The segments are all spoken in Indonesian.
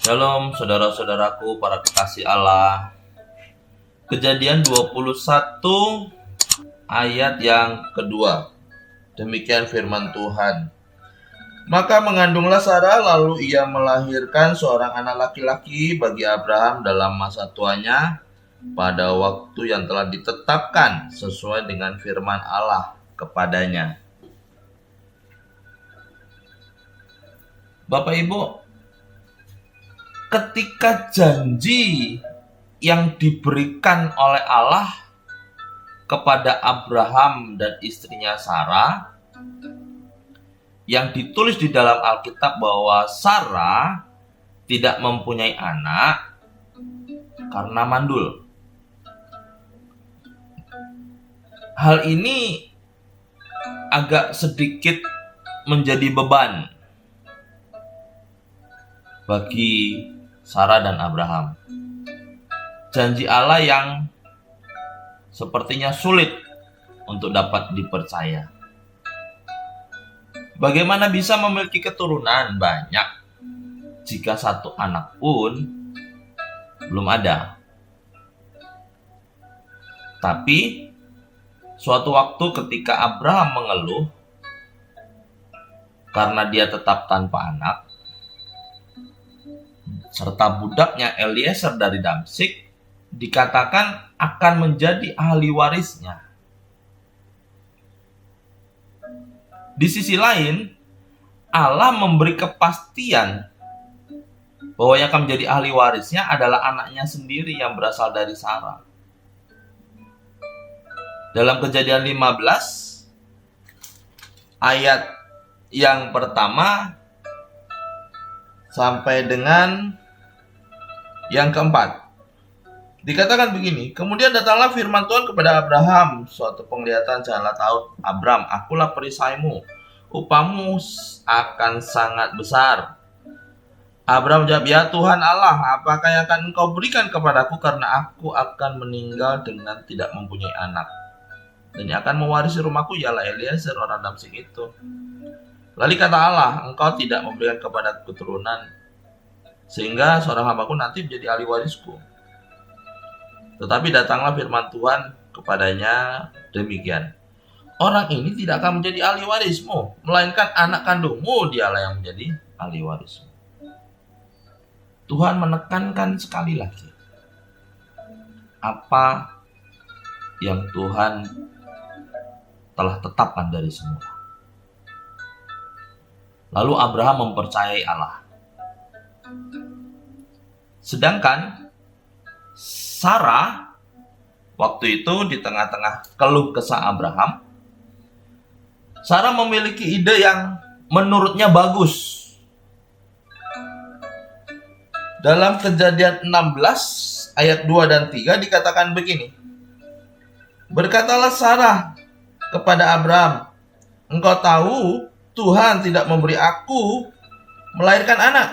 Shalom saudara-saudaraku para kekasih Allah. Kejadian 21 ayat yang kedua. Demikian firman Tuhan. Maka mengandunglah Sarah, lalu ia melahirkan seorang anak laki-laki bagi Abraham dalam masa tuanya pada waktu yang telah ditetapkan sesuai dengan firman Allah kepadanya. Bapak Ibu, ketika janji yang diberikan oleh Allah kepada Abraham dan istrinya Sarah, yang ditulis di dalam Alkitab bahwa Sarah tidak mempunyai anak karena mandul. Hal ini agak sedikit menjadi beban bagi Sarah dan Abraham. Janji Allah yang sepertinya sulit untuk dapat dipercaya. Bagaimana bisa memiliki keturunan banyak jika satu anak pun belum ada? Tapi suatu waktu ketika Abraham mengeluh karena dia tetap tanpa anak, serta budaknya Eliezer dari Damsyik dikatakan akan menjadi ahli warisnya. Di sisi lain, Allah memberi kepastian bahwa yang akan menjadi ahli warisnya adalah anaknya sendiri yang berasal dari Sarah. Dalam Kejadian 15 ayat yang pertama sampai dengan yang keempat, dikatakan begini. Kemudian datanglah firman Tuhan kepada Abraham, suatu penglihatan jalan laut. Abram, akulah perisaimu, upahmu akan sangat besar. Abram menjawab, ya Tuhan Allah, apakah yang akan engkau berikan kepadaku, karena aku akan meninggal dengan tidak mempunyai anak. Dan yang akan mewarisi rumahku ialah Eliezer orang Damsyik itu. Lalu kata Allah, engkau tidak memberikan kepadaku keturunan, sehingga seorang hambaku nanti menjadi ahli warisku. Tetapi datanglah firman Tuhan kepadanya demikian. Orang ini tidak akan menjadi ahli warismu, melainkan anak kandungmu dialah yang menjadi ahli warismu. Tuhan menekankan sekali lagi apa yang Tuhan telah tetapkan dari semula. Lalu Abraham mempercayai Allah. Sedangkan Sarah waktu itu di tengah-tengah keluh kesah Abraham, Sarah memiliki ide yang menurutnya bagus. Dalam Kejadian 16 ayat 2 dan 3 dikatakan begini. Berkatalah Sarah kepada Abraham, engkau tahu Tuhan tidak memberi aku melahirkan anak.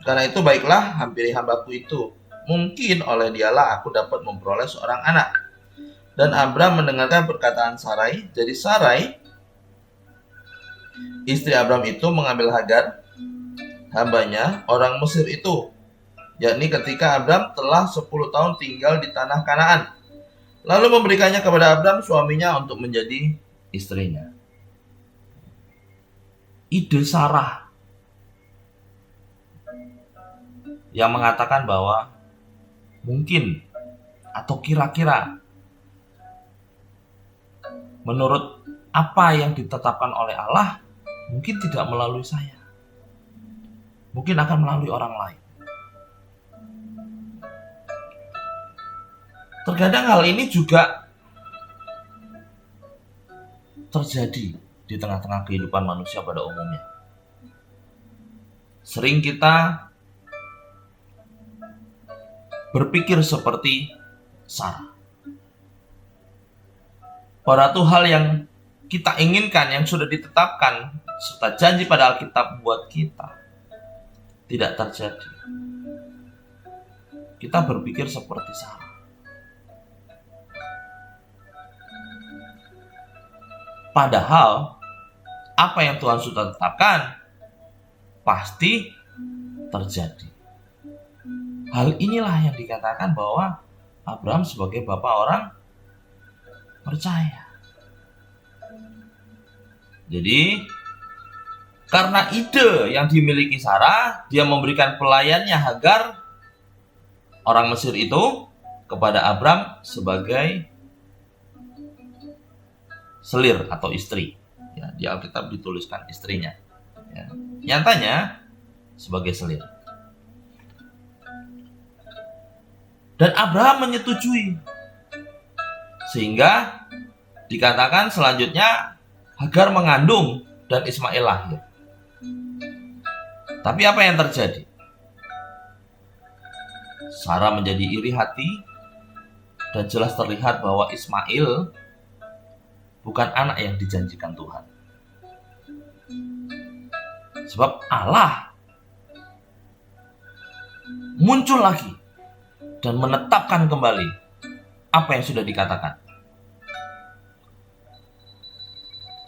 Karena itu baiklah, hampiri hambaku itu. Mungkin oleh dialah aku dapat memperoleh seorang anak. Dan Abraham mendengarkan perkataan Sarai. Jadi Sarai, istri Abraham itu mengambil Hagar, hambanya, orang Mesir itu. Yakni ketika Abraham telah 10 tahun tinggal di tanah Kanaan. Lalu memberikannya kepada Abraham suaminya untuk menjadi istrinya. Ide Sarah yang mengatakan bahwa mungkin atau kira-kira menurut apa yang ditetapkan oleh Allah, mungkin tidak melalui saya, mungkin akan melalui orang lain. Terkadang hal ini juga terjadi di tengah-tengah kehidupan manusia pada umumnya. Sering kita berpikir seperti Sarah. Pada itu hal yang kita inginkan, yang sudah ditetapkan serta janji pada Alkitab buat kita, tidak terjadi. Kita berpikir seperti Sarah. Padahal apa yang Tuhan sudah tetapkan pasti terjadi. Hal inilah yang dikatakan bahwa Abraham sebagai bapak orang percaya. Jadi, karena ide yang dimiliki Sarah, dia memberikan pelayannya Hagar, orang Mesir itu, kepada Abraham sebagai selir atau istri. Ya, di Alkitab dituliskan istrinya. Ya. Nyatanya sebagai selir. Dan Abraham menyetujui. Sehingga dikatakan selanjutnya Hagar mengandung dan Ismail lahir. Tapi apa yang terjadi? Sarah menjadi iri hati dan jelas terlihat bahwa Ismail bukan anak yang dijanjikan Tuhan. Sebab Allah muncul lagi dan menetapkan kembali apa yang sudah dikatakan.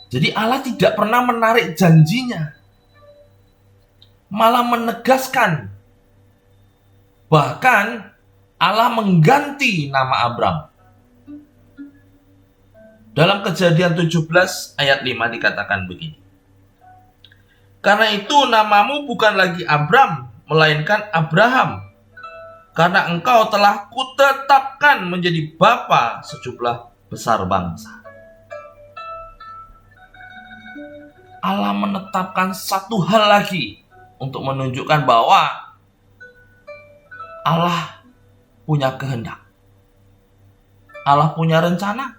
Jadi Allah tidak pernah menarik janjinya, malah menegaskan. Bahkan Allah mengganti nama Abram. Dalam Kejadian 17 ayat 5 dikatakan begini. Karena itu namamu bukan lagi Abram, melainkan Abraham. Karena engkau telah kutetapkan menjadi bapa sejumlah besar bangsa. Allah menetapkan satu hal lagi untuk menunjukkan bahwa Allah punya kehendak. Allah punya rencana.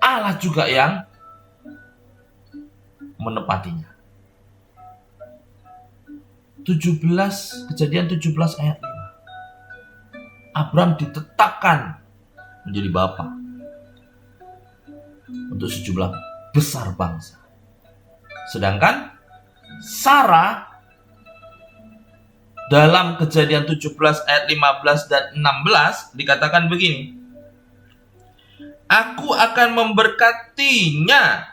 Allah juga yang menepatinya. 17 Kejadian 17 ayat 5. Abram ditetapkan menjadi bapa untuk sejumlah besar bangsa. Sedangkan Sarah dalam Kejadian 17 ayat 15 dan 16 dikatakan begini. Aku akan memberkatinya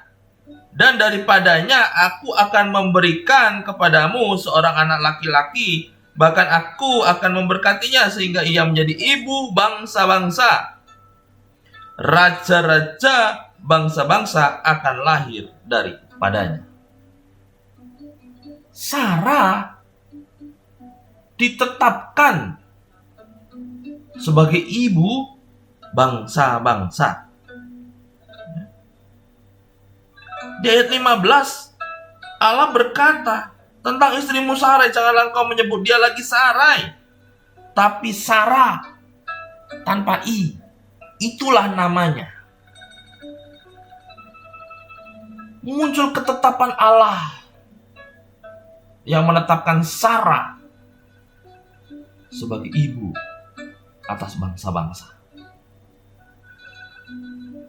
dan daripadanya aku akan memberikan kepadamu seorang anak laki-laki. Bahkan aku akan memberkatinya sehingga ia menjadi ibu bangsa-bangsa. Raja-raja bangsa-bangsa akan lahir daripadanya. Sarah ditetapkan sebagai ibu bangsa-bangsa. Di ayat 15 Allah berkata tentang istrimu Sarai, janganlah engkau menyebut dia lagi Sarai, tapi Sarah tanpa i. Itulah namanya. Muncul ketetapan Allah yang menetapkan Sarah sebagai ibu atas bangsa-bangsa.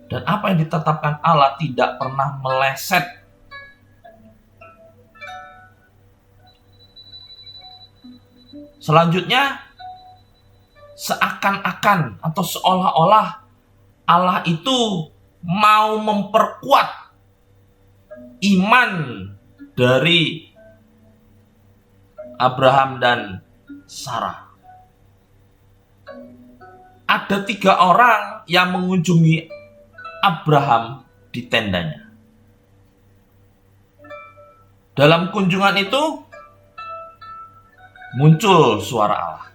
Dan apa yang ditetapkan Allah tidak pernah meleset. Selanjutnya, seakan-akan atau seolah-olah Allah itu mau memperkuat iman dari Abraham dan Sarah. Ada 3 orang yang mengunjungi Abraham di tendanya. Dalam kunjungan itu muncul suara Allah.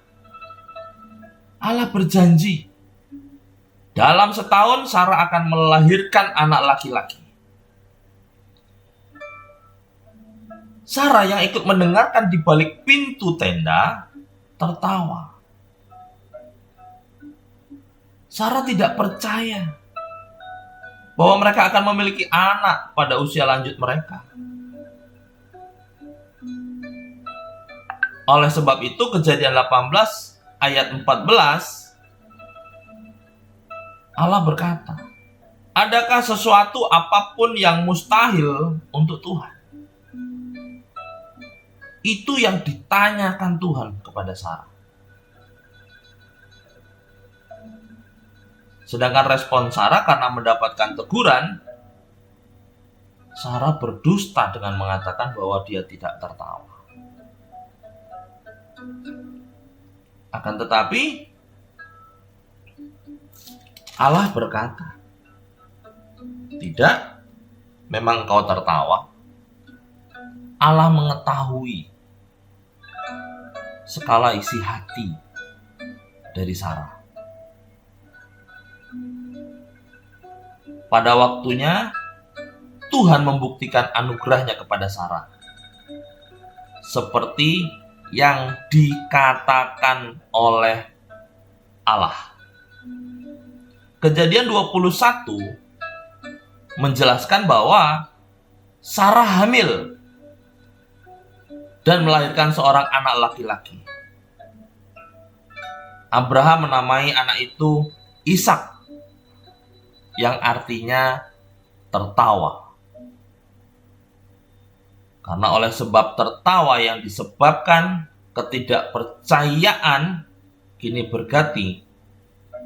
Allah berjanji dalam setahun Sarah akan melahirkan anak laki-laki. Sarah yang ikut mendengarkan di balik pintu tenda tertawa. Sarah tidak percaya bahwa mereka akan memiliki anak pada usia lanjut mereka. Oleh sebab itu Kejadian 18 ayat 14 Allah berkata, adakah sesuatu apapun yang mustahil untuk Tuhan? Itu yang ditanyakan Tuhan kepada Sarah. Sedangkan respon Sarah karena mendapatkan teguran, Sarah berdusta dengan mengatakan bahwa dia tidak tertawa. Akan tetapi Allah berkata, tidak, memang kau tertawa. Allah mengetahui segala isi hati dari Sarah. Pada waktunya Tuhan membuktikan anugerahnya kepada Sarah, seperti yang dikatakan oleh Allah. Kejadian 21 menjelaskan bahwa Sarah hamil dan melahirkan seorang anak laki-laki. Abraham menamai anak itu Ishak, yang artinya tertawa. Karena oleh sebab tertawa yang disebabkan ketidakpercayaan, kini berganti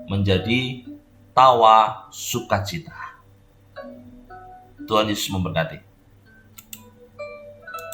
menjadi tawa sukacita. Tuhan Yesus memberkati.